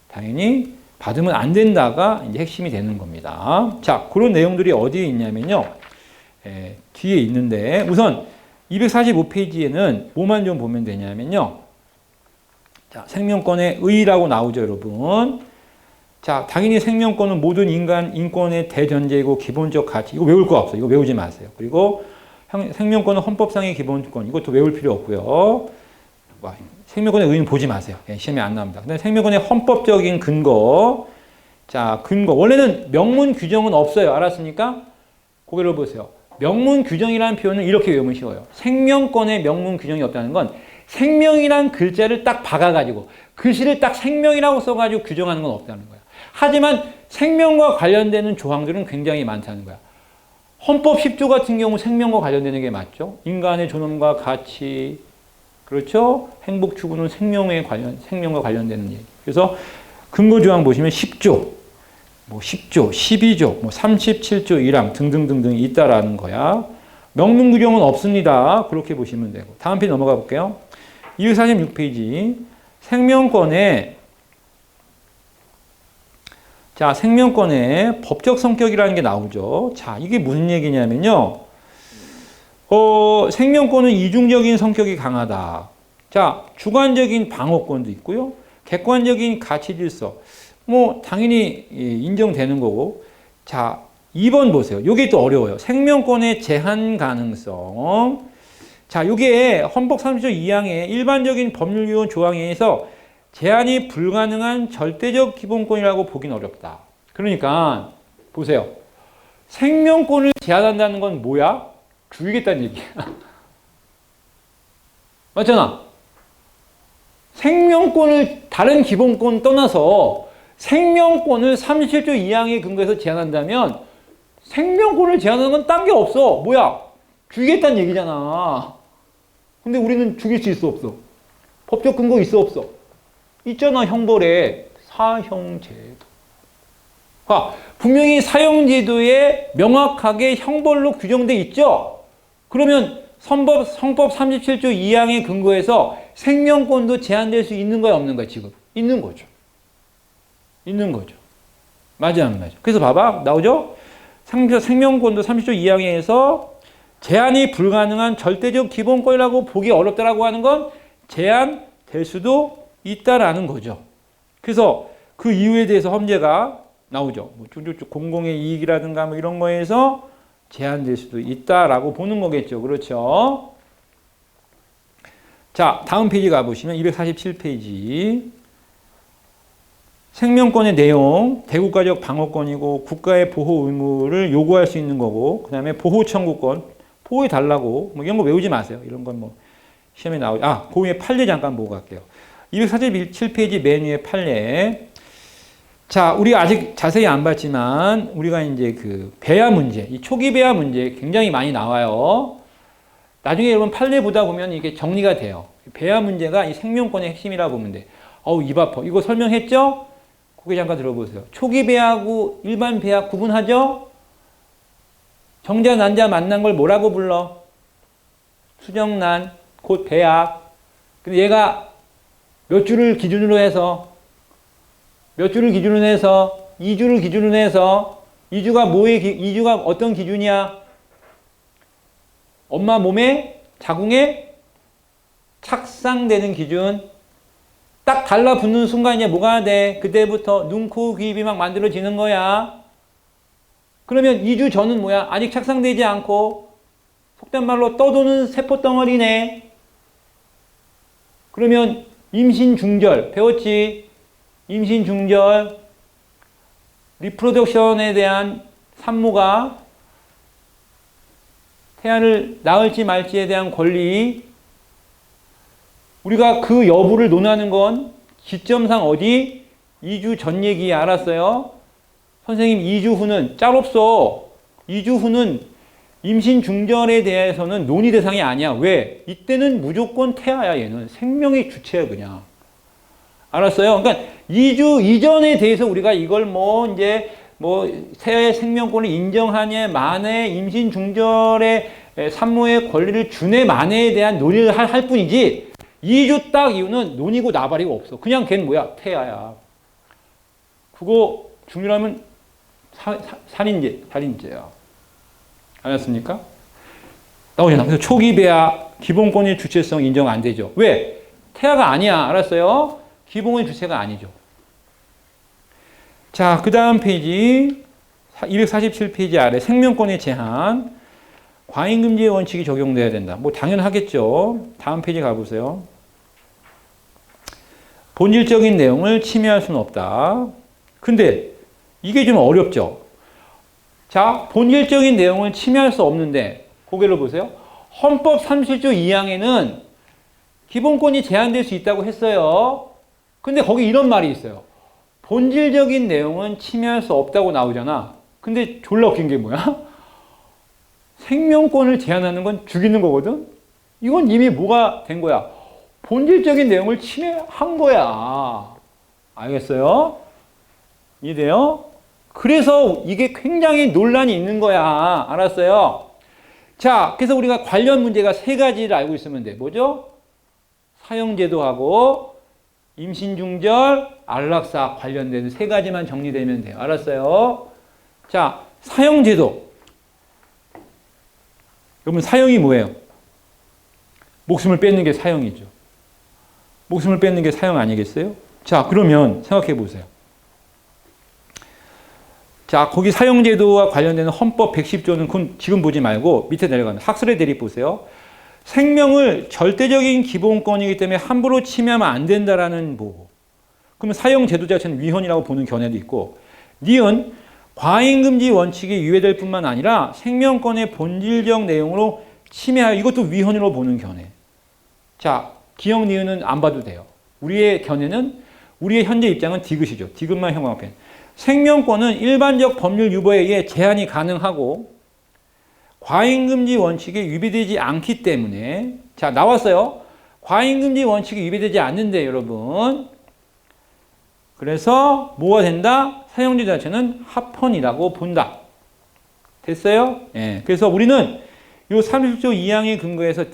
당연히 받으면 안 된다가 이제 핵심이 되는 겁니다. 자, 그런 내용들이 어디에 있냐면요. 뒤에 있는데 우선 245페이지에는 뭐만 좀 보면 되냐면요. 자, 생명권의 의의라고 나오죠, 여러분. 자, 당연히 생명권은 모든 인간 인권의 대전제이고 기본적 가치. 이거 외울 거 없어요. 이거 외우지 마세요. 그리고 생명권은 헌법상의 기본권. 이것도 외울 필요 없고요. 생명권의 의의는 보지 마세요. 시험에 안 나옵니다. 근데 생명권의 헌법적인 근거. 자, 근거. 원래는 명문 규정은 없어요. 알았습니까? 고개를 보세요. 명문 규정이라는 표현은 이렇게 외우면 쉬워요. 생명권의 명문 규정이 없다는 건 생명이란 글자를 딱 박아가지고 글씨를 딱 생명이라고 써가지고 규정하는 건 없다는 거야. 하지만 생명과 관련되는 조항들은 굉장히 많다는 거야. 헌법 10조 같은 경우 생명과 관련되는 게 맞죠. 인간의 존엄과 가치, 그렇죠? 행복 추구는 생명과 관련되는 얘기. 그래서 근거 조항 보시면 10조, 10조, 12조, 37조 1항 등등등등이 있다라는 거야. 명문 규정은 없습니다. 그렇게 보시면 되고. 다음 페이지 넘어가 볼게요. 246페이지. 생명권의 법적 성격이라는 게 나오죠. 자, 이게 무슨 얘기냐면요. 생명권은 이중적인 성격이 강하다. 자, 주관적인 방어권도 있고요. 객관적인 가치 질서. 당연히 인정되는 거고. 자, 2번 보세요. 요게 또 어려워요. 생명권의 제한 가능성. 자, 요게 헌법 30조 2항의 일반적인 법률 조항에 의해서 제한이 불가능한 절대적 기본권이라고 보긴 어렵다. 그러니까 보세요. 생명권을 제한한다는 건 뭐야? 죽이겠다는 얘기야. 맞잖아. 생명권을 다른 기본권 떠나서 생명권을 37조 2항에 근거해서 제한한다면 생명권을 제한하는 건 딴 게 없어. 뭐야? 죽이겠다는 얘기잖아. 근데 우리는 죽일 수 있어, 없어? 법적 근거 있어, 없어? 있잖아, 형벌에. 사형제도. 분명히 사형제도에 명확하게 형벌로 규정돼 있죠? 그러면 성법 37조 2항에 근거해서 생명권도 제한될 수 있는 거야, 없는 거야, 지금? 있는 거죠. 있는 거죠. 맞아, 안 맞아? 그래서 봐봐, 나오죠? 생명권도 30조 2항에서 제한이 불가능한 절대적 기본권이라고 보기 어렵다라고 하는 건 제한될 수도 있다라는 거죠. 그래서 그 이유에 대해서 험제가 나오죠. 뭐 공공의 이익이라든가 뭐 이런 거에서 제한될 수도 있다라고 보는 거겠죠. 그렇죠? 자, 다음 페이지 가보시면 247페이지. 생명권의 내용, 대국가적 방어권이고 국가의 보호 의무를 요구할 수 있는 거고, 그 다음에 보호 청구권, 보호해 달라고, 뭐 이런 거 외우지 마세요. 이런 건 뭐 시험에 나오죠. 그 위에 판례 잠깐 보고 갈게요. 247페이지 맨 위에 판례. 자, 우리가 아직 자세히 안 봤지만, 우리가 이제 그 배아 문제, 이 초기 배아 문제 굉장히 많이 나와요. 나중에 여러분 판례 보다 보면 이게 정리가 돼요. 배아 문제가 이 생명권의 핵심이라 보면 돼. 입 아파. 이거 설명했죠? 고개 잠깐 들어보세요. 초기 배아하고 일반 배아 구분하죠? 정자, 난자 만난 걸 뭐라고 불러? 수정난, 곧 배아. 근데 얘가 몇 주를 기준으로 해서 2주를 기준으로 해서 2주가 어떤 기준이야? 엄마 몸에 자궁에 착상되는 기준. 딱 달라붙는 순간 이제 뭐가 돼? 그때부터 눈, 코, 귀, 입이 막 만들어지는 거야. 그러면 2주 전은 뭐야? 아직 착상되지 않고 속된 말로 떠도는 세포덩어리네. 그러면 임신 중절 배웠지? 임신 중절 리프로덕션에 대한 산모가 태아를 낳을지 말지에 대한 권리, 우리가 그 여부를 논하는 건 기점상 어디? 2주 전 얘기 알았어요? 선생님 2주 후는 짤 없어. 2주 후는 임신 중절에 대해서는 논의 대상이 아니야. 왜? 이때는 무조건 태아야. 얘는 생명의 주체야 그냥. 알았어요? 그러니까 2주 이전에 대해서 우리가 이걸 태아의 생명권을 인정하냐 만에 임신 중절에 산모의 권리를 주네 만에에 대한 논의를 할 뿐이지 2주 딱 이유는 논의고 나발이고 없어. 그냥 걔는 뭐야? 태아야. 그거 중요하면 살인죄야. 알았습니까? 나오잖아. 그래서 초기 배아 기본권의 주체성 인정 안 되죠. 왜? 태아가 아니야. 알았어요? 기본의 주체가 아니죠. 자, 그 다음 페이지 247페이지 아래 생명권의 제한, 과잉금지의 원칙이 적용돼야 된다. 뭐 당연하겠죠. 다음 페이지 가보세요. 본질적인 내용을 침해할 수는 없다. 근데 이게 좀 어렵죠. 자, 본질적인 내용을 침해할 수 없는데 고개를 보세요. 헌법 37조 2항에는 기본권이 제한될 수 있다고 했어요. 근데 거기 이런 말이 있어요. 본질적인 내용은 침해할 수 없다고 나오잖아. 근데 졸라 웃긴 게 뭐야? 생명권을 제한하는 건 죽이는 거거든? 이건 이미 뭐가 된 거야? 본질적인 내용을 침해한 거야. 알겠어요? 이해돼요? 그래서 이게 굉장히 논란이 있는 거야. 알았어요? 자, 그래서 우리가 관련 문제가 세 가지를 알고 있으면 돼. 뭐죠? 사형제도하고 임신중절, 안락사 관련된 세 가지만 정리되면 돼요. 알았어요? 자, 사형제도. 여러분, 사형이 뭐예요? 목숨을 뺏는 게 사형이죠. 목숨을 뺏는 게 사형 아니겠어요? 자, 그러면 생각해 보세요. 자, 거기 사형제도와 관련되는 헌법 110조는 그건 지금 보지 말고 밑에 내려가면 학설의 대립 보세요. 생명을 절대적인 기본권이기 때문에 함부로 침해하면 안 된다라는 보고. 그러면 사형제도 자체는 위헌이라고 보는 견해도 있고, 니은 과잉금지 원칙이 유예될 뿐만 아니라 생명권의 본질적 내용으로 침해하여 이것도 위헌으로 보는 견해. 자, 기역 니은은 안 봐도 돼요. 우리의 견해는, 우리의 현재 입장은 디귿이죠. 디귿만 형광펜. 생명권은 일반적 법률 유보에 의해 제한이 가능하고 과잉금지 원칙에 위배되지 않기 때문에 자 나왔어요. 과잉금지 원칙이 위배되지 않는데 여러분 그래서 뭐가 된다? 사형제 자체는 합헌이라고 본다. 됐어요? 예. 그래서 우리는 이 30조 2항에 근거해서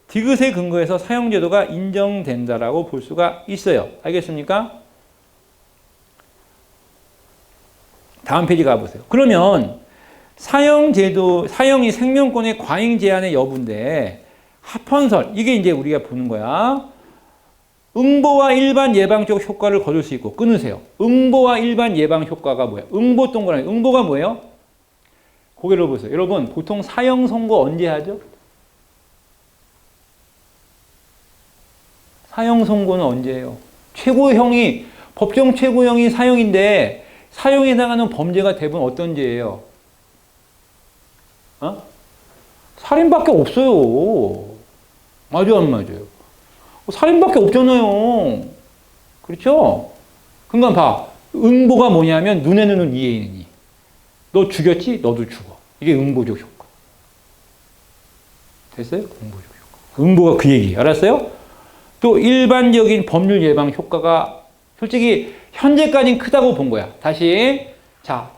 디귿에 근거해서 사형제도가 인정된다라고 볼 수가 있어요. 알겠습니까? 다음 페이지 가보세요. 그러면 사형이 생명권의 과잉 제한의 여부인데 합헌설 이게 이제 우리가 보는 거야. 응보와 일반 예방적 효과를 거둘 수 있고 끊으세요. 응보와 일반 예방 효과가 뭐야? 응보 동그라미. 응보가 뭐예요? 고개를 보세요. 여러분 보통 사형 선고 언제 하죠? 사형 선고는 언제 해요? 법정 최고형이 사형인데 사형에 해당하는 범죄가 대부분 어떤 죄예요? 살인밖에 없어요. 맞아요, 안 맞아요? 살인밖에 없잖아요. 그렇죠? 그러니까 봐. 응보가 뭐냐면 눈에는 눈, 이에는 이. 너 죽였지? 너도 죽어. 이게 응보적 효과. 됐어요? 응보적 효과. 응보가 그 얘기. 알았어요? 또 일반적인 법률 예방 효과가 솔직히 현재까지는 크다고 본 거야. 다시. 자,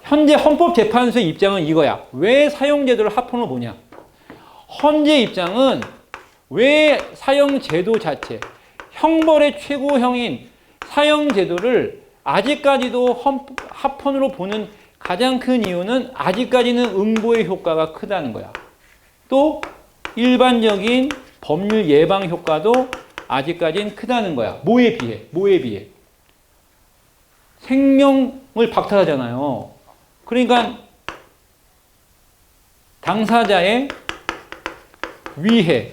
현재 헌법재판소의 입장은 이거야. 왜 사형제도를 합헌으로 보냐? 헌재 입장은 왜 사형제도 자체, 형벌의 최고형인 사형제도를 아직까지도 합헌으로 보는 가장 큰 이유는 아직까지는 응보의 효과가 크다는 거야. 또 일반적인 법률 예방 효과도 아직까지는 크다는 거야. 뭐에 비해? 생명을 박탈하잖아요. 그러니까 당사자의 위해,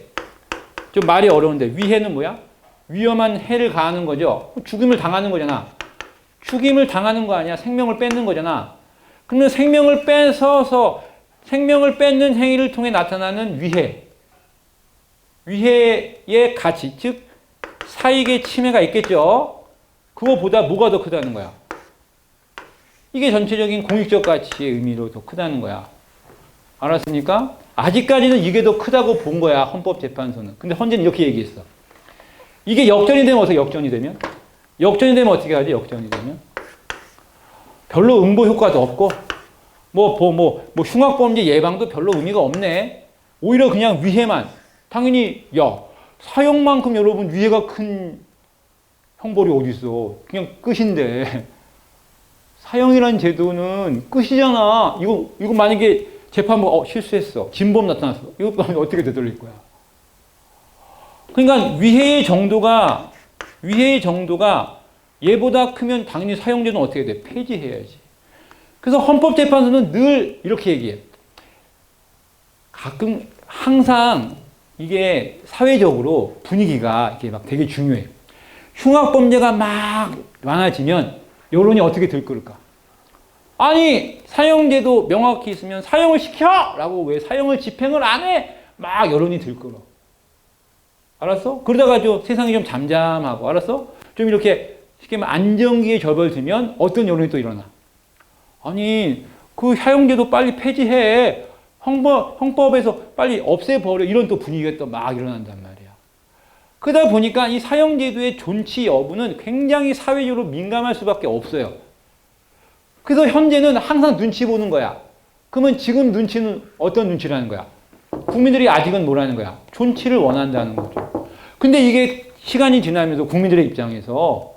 좀 말이 어려운데 위해는 뭐야? 위험한 해를 가하는 거죠. 죽임을 당하는 거잖아. 죽임을 당하는 거 아니야. 생명을 뺏는 거잖아. 그러면 생명을 뺏는 행위를 통해 나타나는 위해의 가치, 즉 사익의 침해가 있겠죠. 그거보다 뭐가 더 크다는 거야? 이게 전체적인 공익적 가치의 의미로 더 크다는 거야. 알았습니까? 아직까지는 이게 더 크다고 본 거야, 헌법재판소는. 근데 헌재는 이렇게 얘기했어. 이게 역전이 되면 어떻게 역전이 되면? 역전이 되면 어떻게 하지? 역전이 되면? 별로 응보 효과도 없고, 흉악범죄 예방도 별로 의미가 없네. 오히려 그냥 위해만. 당연히, 사형만큼 여러분 위해가 큰 형벌이 어딨어. 그냥 끝인데. 사형이라는 제도는 끝이잖아. 이거 만약에 재판부 실수했어. 진범 나타났어. 이거 어떻게 되돌릴 거야? 그러니까 위해의 정도가 얘보다 크면 당연히 사형제는 어떻게 돼? 폐지해야지. 그래서 헌법재판소는 늘 이렇게 얘기해. 항상 이게 사회적으로 분위기가 이렇게 막 되게 중요해. 흉악범죄가 막 많아지면 여론이 어떻게 들끓을까? 아니, 사형제도 명확히 있으면 사형을 시켜! 라고 왜 사형을 집행을 안 해? 막 여론이 들끓어. 알았어? 그러다가 좀 세상이 좀 잠잠하고, 알았어? 좀 이렇게 쉽게 말하면 안정기에 접어들면 어떤 여론이 또 일어나. 아니, 그 사형제도 빨리 폐지해. 형법에서 빨리 없애버려. 이런 또 분위기가 또 막 일어난단 말이야. 그러다 보니까 이 사형제도의 존치 여부는 굉장히 사회적으로 민감할 수밖에 없어요. 그래서 현재는 항상 눈치 보는 거야. 그러면 지금 눈치는 어떤 눈치라는 거야? 국민들이 아직은 뭐라는 거야? 존치를 원한다는 거죠. 근데 이게 시간이 지나면서 국민들의 입장에서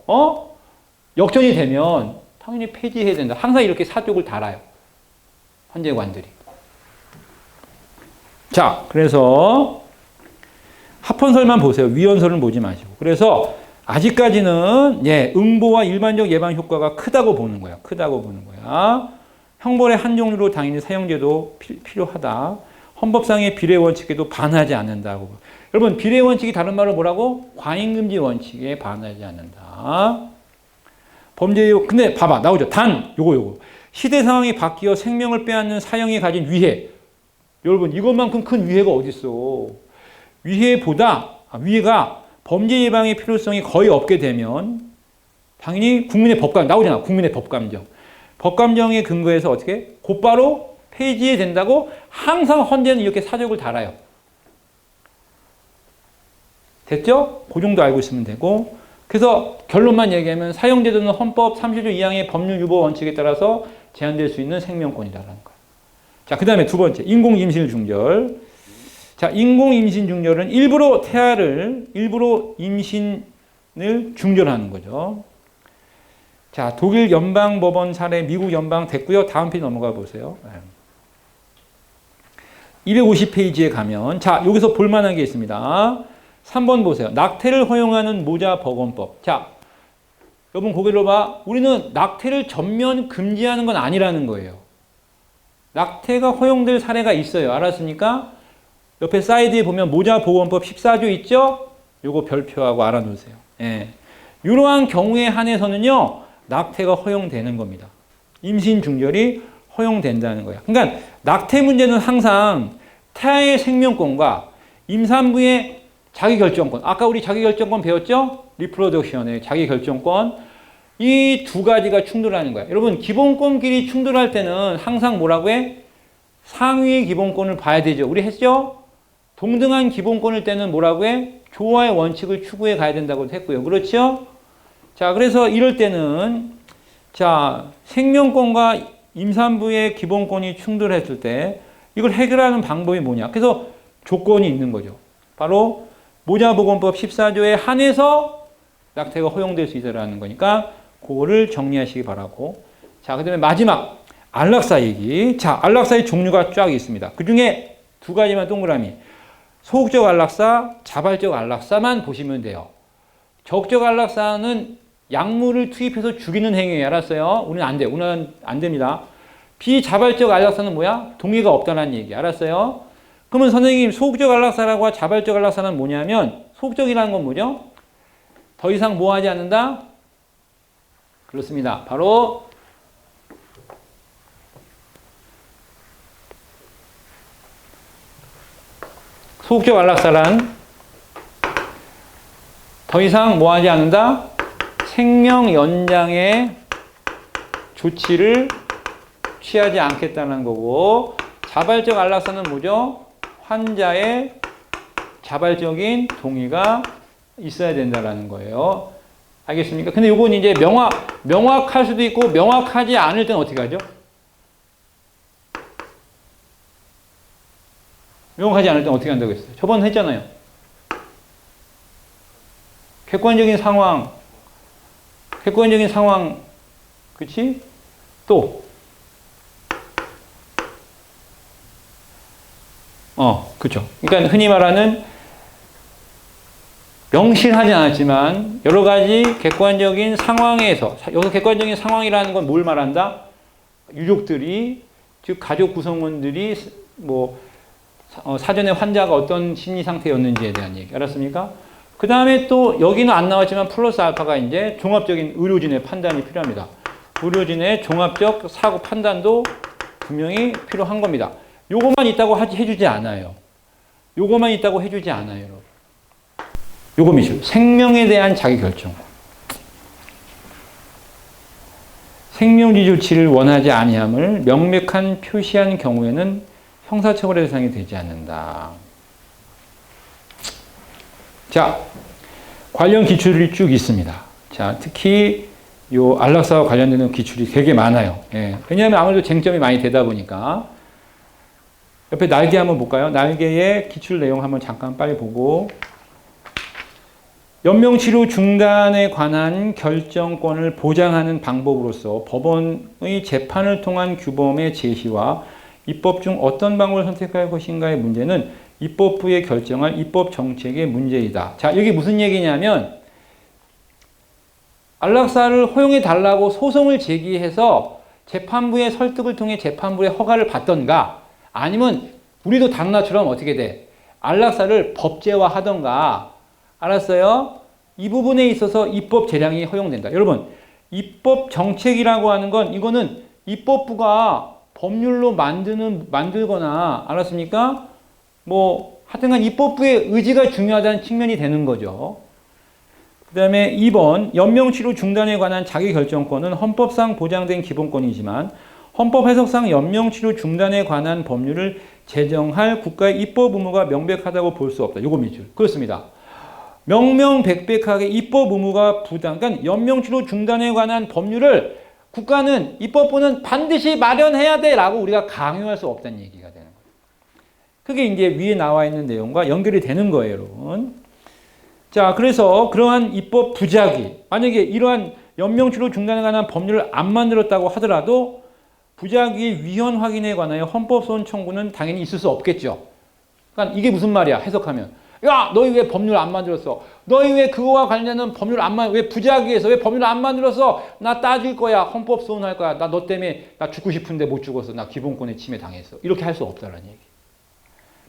역전이 되면 당연히 폐지해야 된다. 항상 이렇게 사족을 달아요. 헌재관들이. 자, 그래서 합헌설만 보세요. 위헌설은 보지 마시고. 그래서 아직까지는 응보와 일반적 예방 효과가 크다고 보는 거야. 형벌의 한 종류로 당연히 사형제도 필요하다. 헌법상의 비례 원칙에도 반하지 않는다고. 여러분, 비례 원칙이 다른 말로 뭐라고? 과잉금지 원칙에 반하지 않는다. 근데 봐봐, 나오죠. 요거. 시대 상황이 바뀌어 생명을 빼앗는 사형이 가진 위해. 여러분, 이것만큼 큰 위해가 어딨어. 위해가 범죄 예방의 필요성이 거의 없게 되면 당연히 국민의 법감 나오잖아. 국민의 법감정. 법감정에 근거해서 어떻게? 곧바로 폐지해야 된다고 항상 헌재는 이렇게 사적을 달아요. 됐죠? 그 정도 알고 있으면 되고. 그래서 결론만 얘기하면 사용제도는 헌법 30조 2항의 법률 유보 원칙에 따라서 제한될 수 있는 생명권이다라는 거예요. 자, 그 다음에 두 번째, 인공임신 중절. 자, 인공임신 중절은 일부러 임신을 중절하는 거죠. 자, 독일 연방법원 사례, 미국 연방 됐고요. 다음 페이지 넘어가 보세요. 250페이지에 가면, 자, 여기서 볼만한 게 있습니다. 3번 보세요. 낙태를 허용하는 모자법원법. 자, 여러분 고개를 봐. 우리는 낙태를 전면 금지하는 건 아니라는 거예요. 낙태가 허용될 사례가 있어요. 알았습니까? 옆에 사이드에 보면 모자보건법 14조 있죠? 요거 별표하고 알아놓으세요. 예. 이러한 경우에 한해서는요, 낙태가 허용되는 겁니다. 임신 중절이 허용된다는 거예요. 그러니까 낙태 문제는 항상 태아의 생명권과 임산부의 자기결정권. 아까 우리 자기결정권 배웠죠? 리프로덕션의 자기결정권. 이 두 가지가 충돌하는 거예요. 여러분, 기본권끼리 충돌할 때는 항상 뭐라고 해? 상위의 기본권을 봐야 되죠. 우리 했죠? 동등한 기본권일 때는 뭐라고 해? 조화의 원칙을 추구해 가야 된다고 했고요. 그렇죠? 자, 그래서 이럴 때는, 자, 생명권과 임산부의 기본권이 충돌했을 때 이걸 해결하는 방법이 뭐냐? 그래서 조건이 있는 거죠. 바로 모자보건법 14조에 한해서 낙태가 허용될 수 있다는 거니까 그거를 정리하시기 바라고. 자, 그 다음에 마지막 안락사 얘기. 자, 안락사의 종류가 쫙 있습니다. 그 중에 두 가지만 동그라미. 소극적 안락사, 자발적 안락사만 보시면 돼요. 적극적 안락사는 약물을 투입해서 죽이는 행위예요. 알았어요? 우리는 안 돼. 우리는 안 됩니다. 비자발적 안락사는 뭐야? 동의가 없다는 얘기. 알았어요? 그러면 선생님, 소극적 안락사라고 자발적 안락사는 뭐냐면, 소극적이라는 건 뭐죠? 더 이상 뭐 하지 않는다? 그렇습니다. 바로 소극적 안락사란 더 이상 뭐 하지 않는다? 생명 연장의 조치를 취하지 않겠다는 거고, 자발적 안락사는 뭐죠? 환자의 자발적인 동의가 있어야 된다는 거예요. 알겠습니까? 근데 이건 이제 명확할 수도 있고 명확하지 않을 때는 어떻게 하죠? 명확하지 않을 때는 어떻게 한다고 했어요? 저번에 했잖아요. 객관적인 상황, 그치? 또, 그쵸. 그러니까 흔히 말하는 명시하지 않았지만 여러 가지 객관적인 상황에서, 여기서 객관적인 상황이라는 건 뭘 말한다? 유족들이, 즉 가족 구성원들이 뭐 사전에 환자가 어떤 심리 상태였는지에 대한 얘기. 알았습니까? 그 다음에 또 여기는 안 나왔지만 플러스 알파가 이제 종합적인 의료진의 판단이 필요합니다. 의료진의 종합적 사고 판단도 분명히 필요한 겁니다. 요것만 있다고 해주지 않아요. 요것만 있다고 해주지 않아요, 여러분. 요거 미죠. 생명에 대한 자기결정. 생명지 조치를 원하지 아니함을 명백한 표시한 경우에는 형사처벌의 대상이 되지 않는다. 자, 관련 기출이 쭉 있습니다. 자, 특히 요 안락사와 관련되는 기출이 되게 많아요. 예. 왜냐하면 아무래도 쟁점이 많이 되다 보니까. 옆에 날개 한번 볼까요? 날개의 기출 내용 한번 잠깐 빨리 보고. 연명치료 중단에 관한 결정권을 보장하는 방법으로서 법원의 재판을 통한 규범의 제시와 입법 중 어떤 방법을 선택할 것인가의 문제는 입법부에 결정할 입법 정책의 문제이다. 자, 여기 무슨 얘기냐면 안락사를 허용해 달라고 소송을 제기해서 재판부의 설득을 통해 재판부의 허가를 받던가, 아니면 우리도 당나처럼 어떻게 돼? 안락사를 법제화하던가. 알았어요? 이 부분에 있어서 입법 재량이 허용된다. 여러분, 입법 정책이라고 하는 건 이거는 입법부가 법률로 만들거나, 알았습니까? 뭐 하여튼간 입법부의 의지가 중요하다는 측면이 되는 거죠. 그 다음에 2번, 연명치료 중단에 관한 자기결정권은 헌법상 보장된 기본권이지만 헌법 해석상 연명치료 중단에 관한 법률을 제정할 국가의 입법 의무가 명백하다고 볼 수 없다. 요거 밑줄. 그렇습니다. 명명백백하게 입법 의무가 그러니까 연명치료 중단에 관한 법률을 국가는 입법부는 반드시 마련해야 돼라고 우리가 강요할 수 없다는 얘기가 되는 거예요. 그게 이제 위에 나와 있는 내용과 연결이 되는 거예요, 여러분. 자, 그래서 그러한 입법 부작위, 만약에 이러한 연명치료 중단에 관한 법률을 안 만들었다고 하더라도 부작위 위헌 확인에 관하여 헌법소원 청구는 당연히 있을 수 없겠죠. 그러니까 이게 무슨 말이야, 해석하면. 야, 너희 왜 법률 안 만들었어? 너희 왜 그거와 관련된 법률 왜 부작위에서 왜 법률 안 만들었어? 나 따질 거야. 헌법 소원할 거야. 나 너 때문에 나 죽고 싶은데 못 죽어서 나 기본권에 침해 당했어. 이렇게 할 수 없다는 얘기.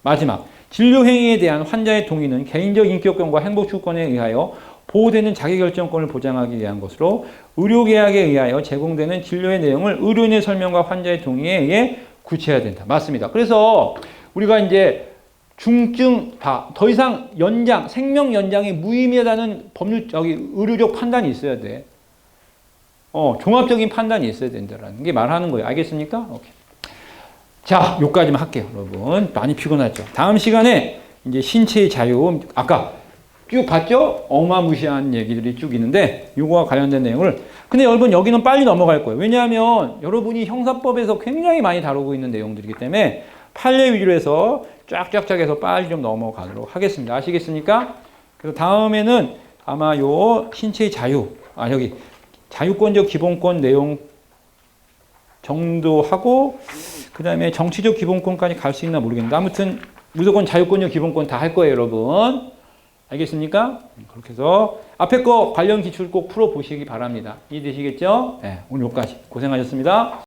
마지막, 진료 행위에 대한 환자의 동의는 개인적 인격권과 행복추구권에 의하여 보호되는 자기결정권을 보장하기 위한 것으로 의료계약에 의하여 제공되는 진료의 내용을 의료인의 설명과 환자의 동의에 의해 구체해야 된다. 맞습니다. 그래서 우리가 이제 중증 더 이상 연장, 생명 연장이 무의미하다는 의료적 판단이 있어야 돼. 종합적인 판단이 있어야 된다라는 게 말하는 거예요. 알겠습니까? 오케이. 자, 요까지만 할게요, 여러분. 많이 피곤하죠. 다음 시간에 이제 신체의 자유, 아까 쭉 봤죠? 어마무시한 얘기들이 쭉 있는데 요거와 관련된 내용을 근데 여러분 여기는 빨리 넘어갈 거예요. 왜냐하면 여러분이 형사법에서 굉장히 많이 다루고 있는 내용들이기 때문에 판례 위주로 해서 쫙쫙쫙 해서 빨리 좀 넘어가도록 하겠습니다. 아시겠습니까? 그래서 다음에는 아마 요 신체의 자유, 여기 자유권적 기본권 내용 정도 하고 그 다음에 정치적 기본권까지 갈 수 있나 모르겠는데 아무튼 무조건 자유권적 기본권 다 할 거예요, 여러분. 알겠습니까? 그렇게 해서 앞에 거 관련 기출 꼭 풀어보시기 바랍니다. 이해되시겠죠? 네, 오늘 여기까지 고생하셨습니다.